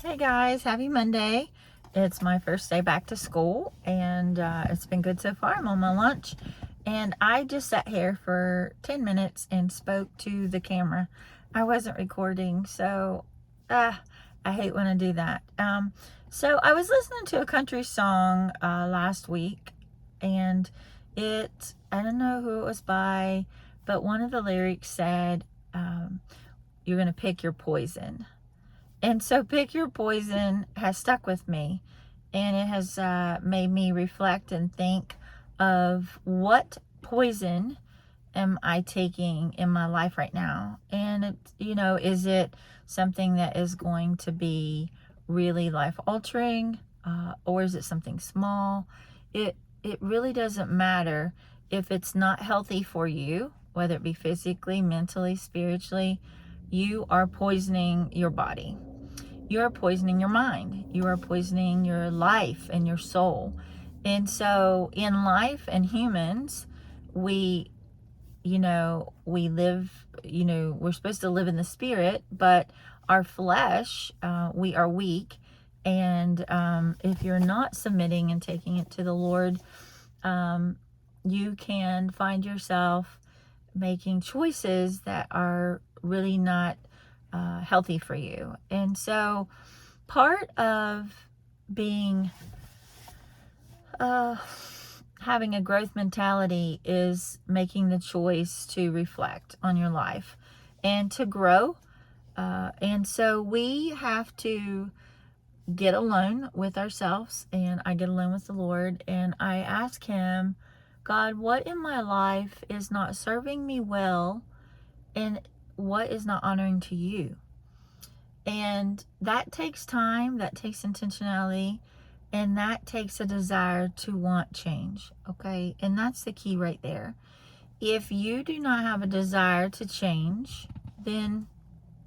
Hey guys, happy Monday. It's my first day back to school and it's been good so far. I'm on my lunch and I just sat here for 10 minutes and spoke to the camera. I wasn't recording, so I hate when I do that. So I was listening to a country song last week and I don't know who it was by, but one of the lyrics said, you're going to pick your poison. And so pick your poison has stuck with me, and it has made me reflect and think of what poison am I taking in my life right now? And is it something that is going to be really life altering, or is it something small? It really doesn't matter if it's not healthy for you, whether it be physically, mentally, spiritually. You are poisoning your body. You are poisoning your mind. You are poisoning your life and your soul. And so in life and humans, we, we live, we're supposed to live in the spirit, but our flesh, we are weak. And if you're not submitting and taking it to the Lord, you can find yourself making choices that are really not healthy for you. And so part of being having a growth mentality is making the choice to reflect on your life and to grow. And so we have to get alone with ourselves, and I get alone with the Lord and I ask him, God, what in my life is not serving me well, and what is not honoring to you? And that takes time, that takes intentionality, and that takes a desire to want change. Okay. And that's the key right there. If you do not have a desire to change, then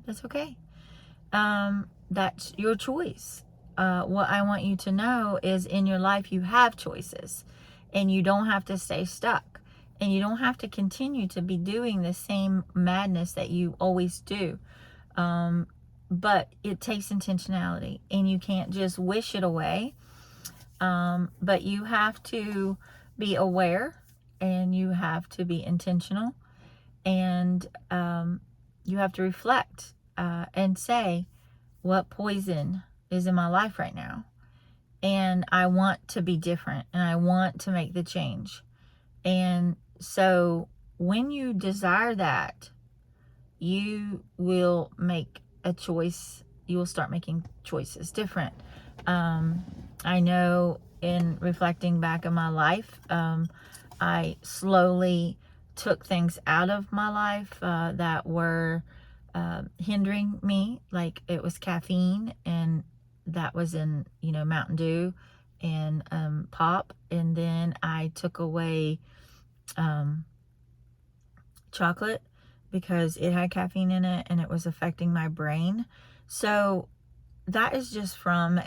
that's okay. That's your choice. What I want you to know is in your life, you have choices, and you don't have to stay stuck, and you don't have to continue to be doing the same madness that you always do. But it takes intentionality, and you can't just wish it away. But you have to be aware, and you have to be intentional, and you have to reflect and say, what poison is in my life right now? And I want to be different, and I want to make the change. And so when you desire that, you will make a choice. You will start making choices different. I know in reflecting back in my life, I slowly took things out of my life that were hindering me, like it was caffeine, and that was in Mountain Dew and pop. And then I took away chocolate because it had caffeine in it and it was affecting my brain. So that is just from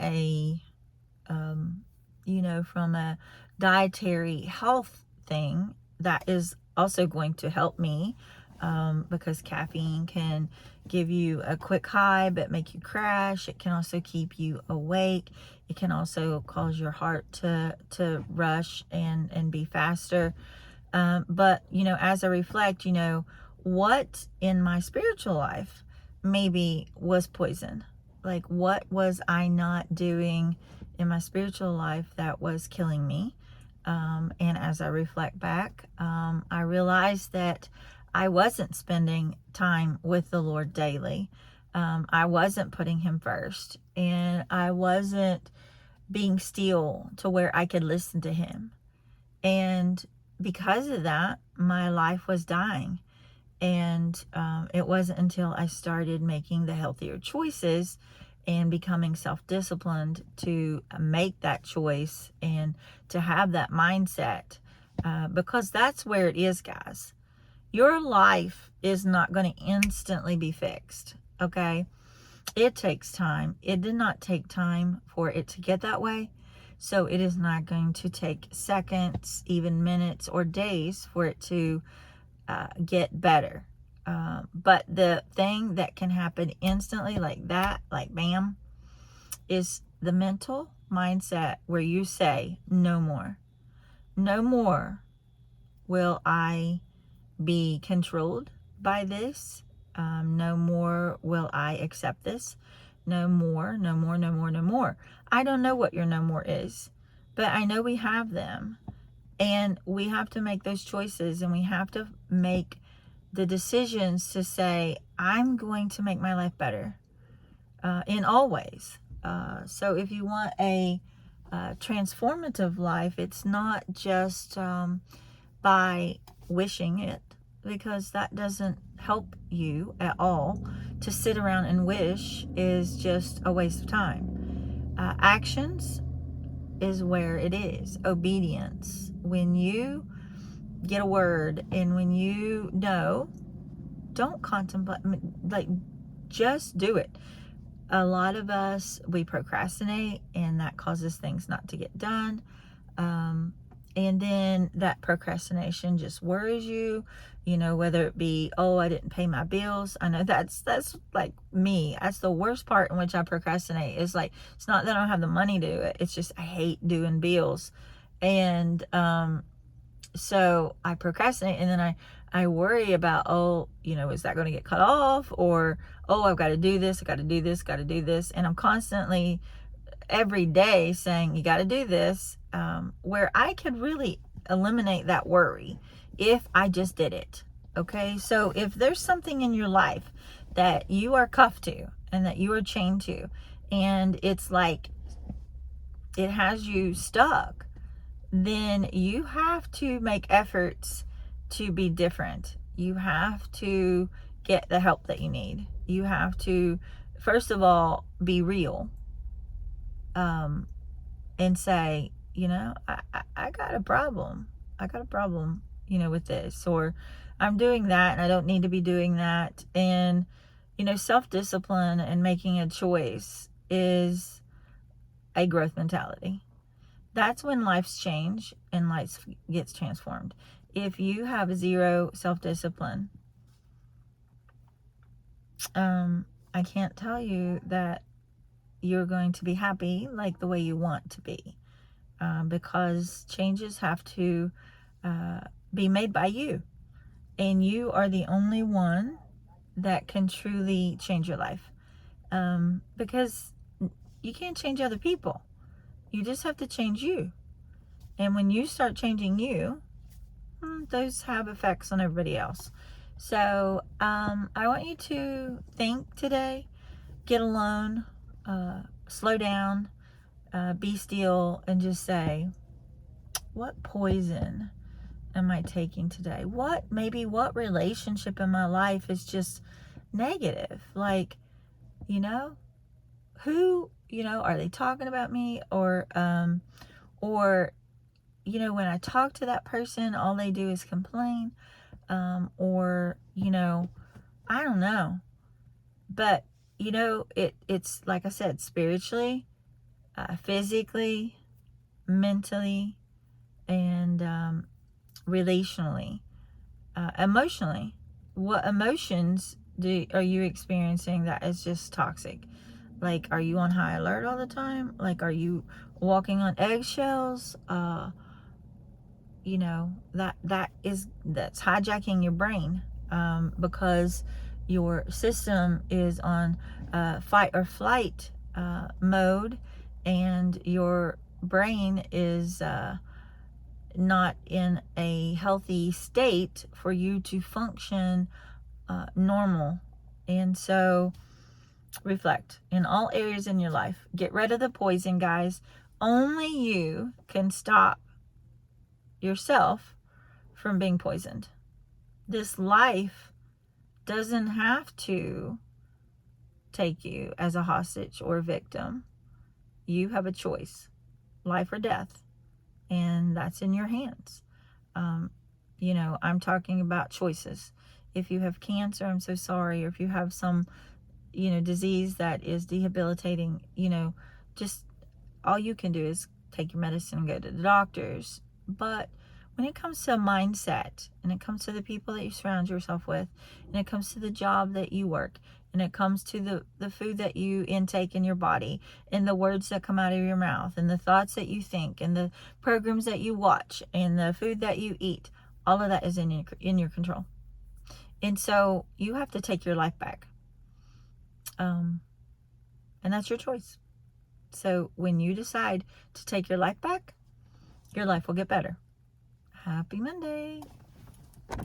from a dietary health thing that is also going to help me, because caffeine can give you a quick high but make you crash. It can also keep you awake. It can also cause your heart to rush and be faster. But as I reflect, what in my spiritual life maybe was poison? Like, what was I not doing in my spiritual life that was killing me? And as I reflect back, I realized that I wasn't spending time with the Lord daily. I wasn't putting him first, and I wasn't being still to where I could listen to him. And because of that, my life was dying. And it wasn't until I started making the healthier choices and becoming self-disciplined to make that choice and to have that mindset, because that's where it is, guys. Your life is not going to instantly be fixed, okay? It takes time. It did not take time for it to get that way. So it is not going to take seconds, even minutes or days for it to get better. But the thing that can happen instantly like that, like bam, is the mental mindset where you say, no more. No more will I be controlled by this. No more will I accept this. No more, no more, no more, no more. I don't know what your no more is, but I know we have them. And we have to make those choices, and we have to make the decisions to say, I'm going to make my life better in all ways. So if you want a transformative life, it's not just by wishing it, because that doesn't help you at all. To sit around and wish is just a waste of time. Actions is where it is. Obedience. When you get a word and when you know, don't contemplate, like, just do it. A lot of us, we procrastinate, and that causes things not to get done. And then that procrastination just worries you, whether it be, oh, I didn't pay my bills. I know that's like me. That's the worst part in which I procrastinate, is like, it's not that I don't have the money to do it. It's just I hate doing bills. And so I procrastinate, and then I worry about, oh, is that going to get cut off? Or, oh, I've got to do this, I got to do this, got to do this. And I'm constantly every day saying, you got to do this, where I could really eliminate that worry if I just did it. Okay. So if there's something in your life that you are cuffed to and that you are chained to, and it's like it has you stuck, then you have to make efforts to be different. You have to get the help that you need. You have to, first of all, be real, and say, I got a problem. I got a problem, with this, or I'm doing that and I don't need to be doing that. And, self-discipline and making a choice is a growth mentality. That's when life's change and life gets transformed. If you have zero self-discipline, I can't tell you that you're going to be happy like the way you want to be, because changes have to be made by you, and you are the only one that can truly change your life, because you can't change other people. You just have to change you. And when you start changing you, those have effects on everybody else. So I want you to think today, get alone, slow down, be still, and just say, what poison am I taking today? What relationship in my life is just negative? Like, who, are they talking about me? Or, when I talk to that person, all they do is complain. Or, I don't know. But, it's like I said, spiritually, physically, mentally, and relationally, emotionally. What emotions are you experiencing that is just toxic? Like, are you on high alert all the time? Like, are you walking on eggshells? That's hijacking your brain, because your system is on fight or flight mode, and your brain is not in a healthy state for you to function normal. And so reflect in all areas in your life. Get rid of the poison, guys. Only you can stop yourself from being poisoned. This life doesn't have to take you as a hostage or victim. You have a choice, life or death, and that's in your hands. I'm talking about choices. If you have cancer, I'm so sorry. Or if you have some, disease that is debilitating, just all you can do is take your medicine and go to the doctors. But when it comes to mindset, and it comes to the people that you surround yourself with, and it comes to the job that you work, And it comes to the food that you intake in your body, and the words that come out of your mouth, and the thoughts that you think, and the programs that you watch, and the food that you eat. All of that is in your control. And so you have to take your life back. And that's your choice. So when you decide to take your life back, your life will get better. Happy Monday.